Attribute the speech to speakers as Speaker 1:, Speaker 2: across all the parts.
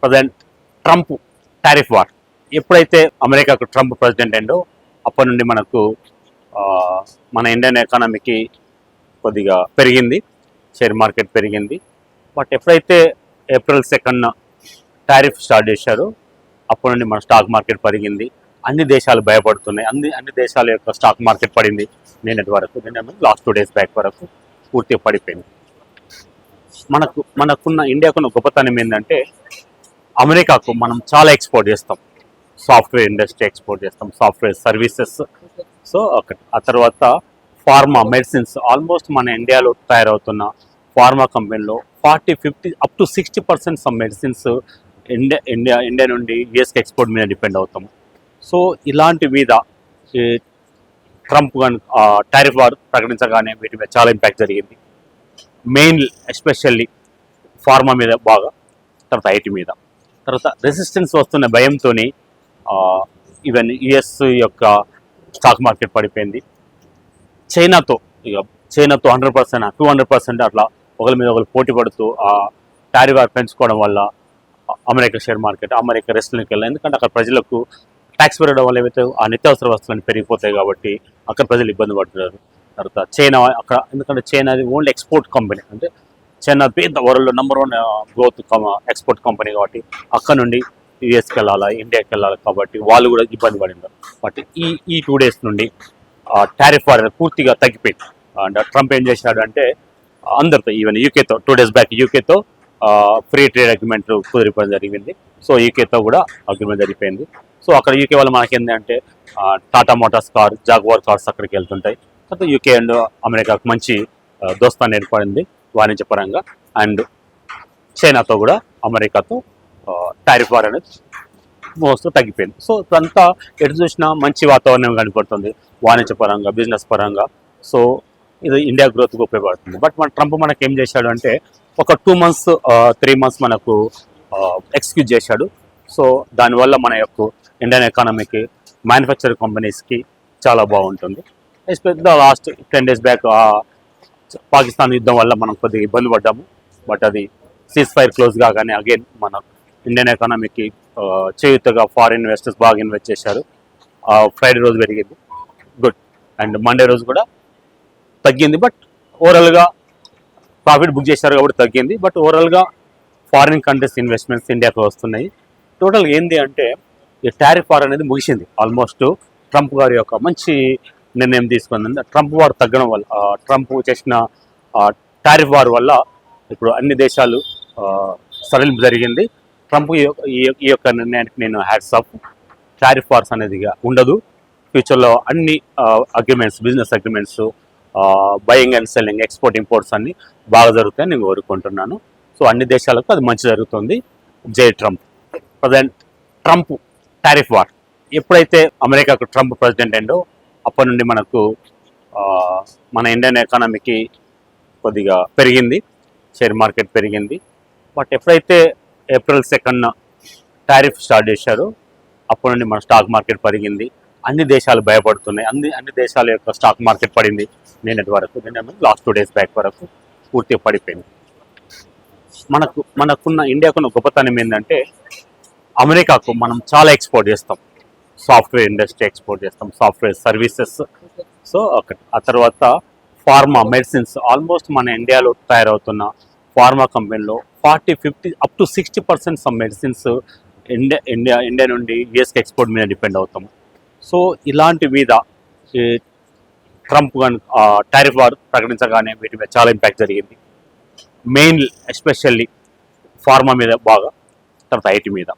Speaker 1: Present Trump tariff war ఎప్పుడైతే అమెరికాకు Trump president అయిందో అప్పటి నుండి మనకు మన ఇండియన్ ఎకానమీకి కొద్దిగా పెరిగింది, షేర్ మార్కెట్ పెరిగింది. బట్ ఎప్పుడైతే ఏప్రిల్ 2న టారిఫ్ స్టార్ట్ చేశారో అప్పటి నుండి మన స్టాక్ మార్కెట్ పెరిగింది. అన్ని దేశాలు భయపడుతున్నాయి, అన్ని దేశాల యొక్క స్టాక్ మార్కెట్ పడింది. నిన్నటి వరకు లాస్ట్ 2 days బ్యాక్ వరకు పూర్తిగా పడిపోయింది. మనకున్న ఇండియాకున్న గొప్పతనం ఏంటంటే అమెరికాకు మనం చాలా ఎక్స్పోర్ట్ చేస్తాం. సాఫ్ట్వేర్ ఇండస్ట్రీ ఎక్స్పోర్ట్ చేస్తాం, సాఫ్ట్వేర్ సర్వీసెస్. సో ఆ తర్వాత ఫార్మా మెడిసిన్స్, ఆల్మోస్ట్ మన ఇండియాలో తయారవుతున్న ఫార్మా కంపెనీలో 40-50 up to 60% some medicines India నుండి యుఎస్కి ఎక్స్పోర్ట్ మీద డిపెండ్ అవుతాం. సో ఇలాంటి మీద ట్రంప్ టారిఫ్ వార్ ప్రకటించగానే వీటి మీద చాలా ఇంపాక్ట్ జరిగింది. మెయిన్ ఎస్పెషల్లీ ఫార్మా మీద బాగా, తర్వాత ఐటీ మీద. తర్వాత రెసిస్టెన్స్ వస్తున్న భయంతో ఈవెన్ యుఎస్ యొక్క స్టాక్ మార్కెట్ పడిపోయింది. చైనాతో 100%, 200% అట్లా ఒకరి మీద ఒకరు పోటీ పడుతూ టారిఫ్ వార్ పెంచుకోవడం వల్ల అమెరికా షేర్ మార్కెట్, అమెరికా రెస్ట్లోకి వెళ్ళాలి. ఎందుకంటే అక్కడ ప్రజలకు ట్యాక్స్ పెరగడం వల్ల ఏవైతే ఆ నిత్యావసర వస్తువులు పెరిగిపోతాయి కాబట్టి అక్కడ ప్రజలు ఇబ్బంది పడుతున్నారు. తర్వాత చైనా అక్కడ, ఎందుకంటే చైనా అది ఓన్లీ ఎక్స్పోర్ట్ కంపెనీ, అంటే చైనా పెద్ద వరల్డ్లో #1 గ్రోత్ ఎక్స్పోర్ట్ కంపెనీ కాబట్టి అక్కడ నుండి యుఎస్కి వెళ్ళాలి, ఇండియాకి వెళ్ళాలి కాబట్టి వాళ్ళు కూడా ఇబ్బంది పడినారు. బట్ ఈ 2 days నుండి టారిఫ్ వార్ పూర్తిగా తగ్గిపోయింది. అండ్ ట్రంప్ ఏం చేశాడు అంటే అందరితో, ఈవెన్ యూకేతో 2 days బ్యాక్ యూకేతో ఫ్రీ ట్రేడ్ అగ్రిమెంట్ కుదిరిపోవడం జరిగింది. సో యూకేతో కూడా అగ్రిమెంట్ జరిగిపోయింది. సో అక్కడ యూకే వాళ్ళు మనకేంటంటే Tata Motors car, jaguar cars అక్కడికి వెళ్తుంటాయి. తర్వాత యూకే అండ్ అమెరికాకు మంచి దోస్తాన్ని ఏర్పడింది వాణిజ్యపరంగా. అండ్ చైనాతో కూడా అమెరికాతో టారిఫ్ వార్ అనేది మోస్తూ తగ్గిపోయింది. సో ఇదంతా ఎటు చూసినా మంచి వాతావరణం కనపడుతుంది వాణిజ్యపరంగా, బిజినెస్ పరంగా. సో ఇది ఇండియా గ్రోత్కి ఉపయోగపడుతుంది. బట్ మన ట్రంప్ మనకి ఏం చేశాడు అంటే ఒక 2 months 3 months మనకు ఎక్స్క్యూజ్ చేశాడు. సో దానివల్ల మన యొక్క ఇండియన్ ఎకానమీకి, మ్యానుఫ్యాక్చరింగ్ కంపెనీస్కి చాలా బాగుంటుంది. Especially last 10 days back Pakistan యుద్ధం వల్ల మనం కొద్దిగా ఇబ్బంది పడ్డాము. బట్ అది సీజ్ ఫైర్ క్లోజ్ కాగానే అగైన్ మన ఇండియన్ ఎకానమీకి చేయుతగా ఫారిన్ ఇన్వెస్టర్స్ బాగా ఇన్వెస్ట్ చేశారు. ఫ్రైడే రోజు పెరిగింది, గుడ్. అండ్ మండే రోజు కూడా తగ్గింది. బట్ ఓవరాల్గా ప్రాఫిట్ బుక్ చేశారు కాబట్టి తగ్గింది. బట్ ఓవరాల్గా ఫారిన్ కంట్రీస్ ఇన్వెస్ట్మెంట్స్ ఇండియాకు వస్తున్నాయి. టోటల్ ఏంది అంటే ఈ టారిఫ్ వార్ అనేది ముగిసింది. ఆల్మోస్ట్ ట్రంప్ గారి యొక్క మంచి నిర్ణయం తీసుకుంది. ట్రంప్ వార్ తగ్గడం వల్ల, ట్రంప్ చేసిన టారిఫ్ వార్ వల్ల ఇప్పుడు అన్ని దేశాలు సడలింపు జరిగింది. ట్రంప్ ఈ యొక్క నిర్ణయానికి నేను హ్యాట్స్ ఆఫ్. టారిఫ్ వార్స్ అనేది ఉండదు ఫ్యూచర్లో. అన్ని agreements, business agreements, buying and selling, export imports అన్ని బాగా జరుగుతాయని నేను కోరుకుంటున్నాను. సో అన్ని దేశాలకు అది మంచి జరుగుతుంది. జై Trump. Present Trump tariff war ఎప్పుడైతే అమెరికాకు ట్రంప్ ప్రెసిడెంట్ అయిందో అప్పటి నుండి మనకు మన ఇండియన్ ఎకానమీకి కొద్దిగా పెరిగింది, షేర్ మార్కెట్ పెరిగింది. బట్ ఎప్పుడైతే ఏప్రిల్ 2న టారిఫ్ స్టార్ట్ చేశారో అప్పటి నుండి మన స్టాక్ మార్కెట్ పెరిగింది. అన్ని దేశాలు భయపడుతున్నాయి, అన్ని దేశాల యొక్క స్టాక్ మార్కెట్ పడింది. నిన్నటి వరకు లాస్ట్ 2 days బ్యాక్ వరకు పూర్తిగా పడిపోయింది. మనకున్న ఇండియాకున్న గొప్పతనం ఏంటంటే అమెరికాకు మనం చాలా ఎక్స్పోర్ట్ చేస్తాం. సాఫ్ట్వేర్ ఇండస్ట్రీ ఎక్స్పోర్ట్ చేస్తాం, సాఫ్ట్వేర్ సర్వీసెస్. సో ఆ తర్వాత ఫార్మా మెడిసిన్స్, ఆల్మోస్ట్ మన ఇండియాలో తయారవుతున్న ఫార్మా కంపెనీలో 40-50 up to 60% some medicines India నుండి యుఎస్కి ఎక్స్పోర్ట్ మీద డిపెండ్ అవుతాం. సో ఇలాంటి మీద ట్రంప్ టారిఫ్ వార్ ప్రకటించగానే వీటి మీద చాలా ఇంపాక్ట్ జరిగింది. మెయిన్ ఎస్పెషల్లీ ఫార్మా మీద బాగా, తర్వాత ఐటీ మీద.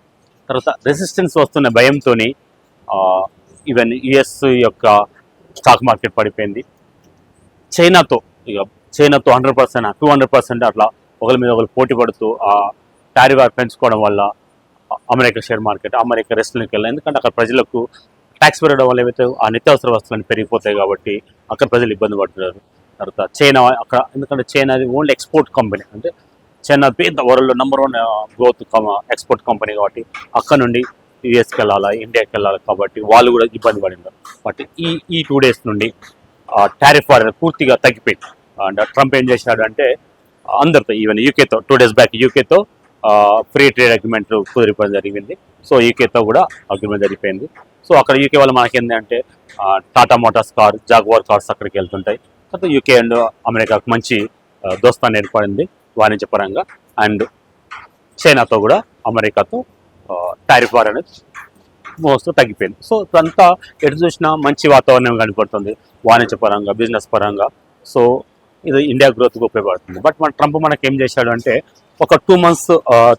Speaker 1: తర్వాత రెసిస్టెన్స్ వస్తున్న భయంతో ఈవెన్ యుఎస్ యొక్క స్టాక్ మార్కెట్ పడిపోయింది. చైనాతో 100%, 200% అట్లా ఒకరి మీద ఒకరు పోటీ పడుతూ టారిఫ్ వార్ పెంచుకోవడం వల్ల అమెరికా షేర్ మార్కెట్, అమెరికా రెస్ట్లోకి వెళ్ళాలి. ఎందుకంటే అక్కడ ప్రజలకు ట్యాక్స్ పెరగడం వల్ల ఏవైతే ఆ నిత్యావసర వస్తువులు పెరిగిపోతాయి కాబట్టి అక్కడ ప్రజలు ఇబ్బంది పడుతున్నారు. తర్వాత చైనా అక్కడ, ఎందుకంటే చైనా అది ఓన్లీ ఎక్స్పోర్ట్ కంపెనీ, అంటే చైనా పెద్ద వరల్డ్లో #1 గ్రోత్ ఎక్స్పోర్ట్ కంపెనీ కాబట్టి అక్కడ నుండి యుఎస్కి వెళ్ళాలి, ఇండియాకి వెళ్ళాలి కాబట్టి వాళ్ళు కూడా ఇబ్బంది పడినారు. బట్ ఈ 2 days నుండి టారిఫ్ వార్ పూర్తిగా తగ్గిపోయింది. అండ్ ట్రంప్ ఏం చేశాడు అంటే అందరితో, ఈవెన్ యూకేతో 2 days బ్యాక్ యూకేతో ఫ్రీ ట్రేడ్ అగ్రిమెంట్ కుదిరిపోవడం జరిగింది. సో యూకేతో కూడా అగ్రిమెంట్ జరిగిపోయింది. సో అక్కడ యూకే వల్ల మనకి ఏంటంటే Tata Motors car, jaguar cars అక్కడికి వెళ్తుంటాయి. తర్వాత యూకే అండ్ అమెరికాకు మంచి దోస్తాన్ని ఏర్పడింది వాణిజ్యపరంగా. అండ్ చైనాతో కూడా అమెరికాతో టారిఫ్ వార్ అనేది మోస్తూ తగ్గిపోయింది. సో ఇదంతా ఎటు చూసినా మంచి వాతావరణం కనపడుతుంది వాణిజ్యపరంగా, బిజినెస్ పరంగా. సో ఇది ఇండియా గ్రోత్కి ఉపయోగపడుతుంది. బట్ మన ట్రంప్ మనకి ఏం చేశాడు అంటే ఒక 2 months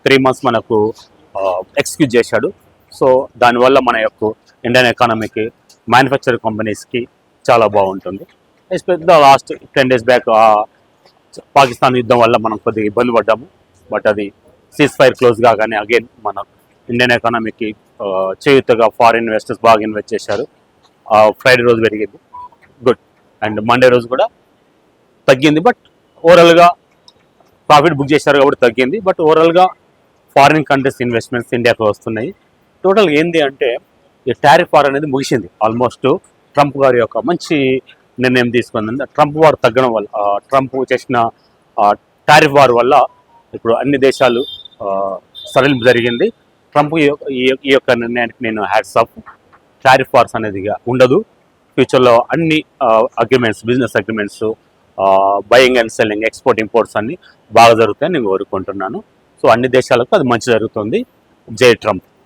Speaker 1: 3 months మనకు ఎక్స్క్యూజ్ చేశాడు. సో దానివల్ల మన యొక్క ఇండియన్ ఎకానమీకి, మ్యానుఫ్యాక్చరింగ్ కంపెనీస్కి చాలా బాగుంటుంది. Especially last 10 days back Pakistan యుద్ధం వల్ల మనం కొద్దిగా ఇబ్బంది పడ్డాము. బట్ అది సీజ్ ఫైర్ క్లోజ్ కాగానే అగైన్ మన ఇండియన్ ఎకానమీకి చేయుతగా ఫారిన్ ఇన్వెస్టర్స్ బాగా ఇన్వెస్ట్ చేశారు. ఫ్రైడే రోజు పెరిగింది, గుడ్. అండ్ మండే రోజు కూడా తగ్గింది. బట్ ఓవరాల్గా ప్రాఫిట్ బుక్ చేశారు కాబట్టి తగ్గింది. బట్ ఓవరాల్గా ఫారిన్ కంట్రీస్ ఇన్వెస్ట్మెంట్స్ ఇండియాకి వస్తున్నాయి. టోటల్ ఏంది అంటే ఈ టారిఫ్ వార్ అనేది ముగిసింది. ఆల్మోస్ట్ ట్రంప్ గారి యొక్క మంచి నిర్ణయం తీసుకుంది. ట్రంప్ వార్ తగ్గడం వల్ల, ట్రంప్ చేసిన టారిఫ్ వార్ వల్ల ఇప్పుడు అన్ని దేశాలు సడలింపు జరిగింది. ట్రంప్ ఈ యొక్క నిర్ణయానికి నేను హ్యాట్స్ ఆఫ్. టారిఫ్ వార్స్ అనేది ఉండదు ఫ్యూచర్లో. అన్ని agreements, business agreements, buying and selling, export imports అన్ని బాగా జరుగుతాయని నేను కోరుకుంటున్నాను. సో అన్ని దేశాలకు అది మంచి జరుగుతుంది. జై ట్రంప్.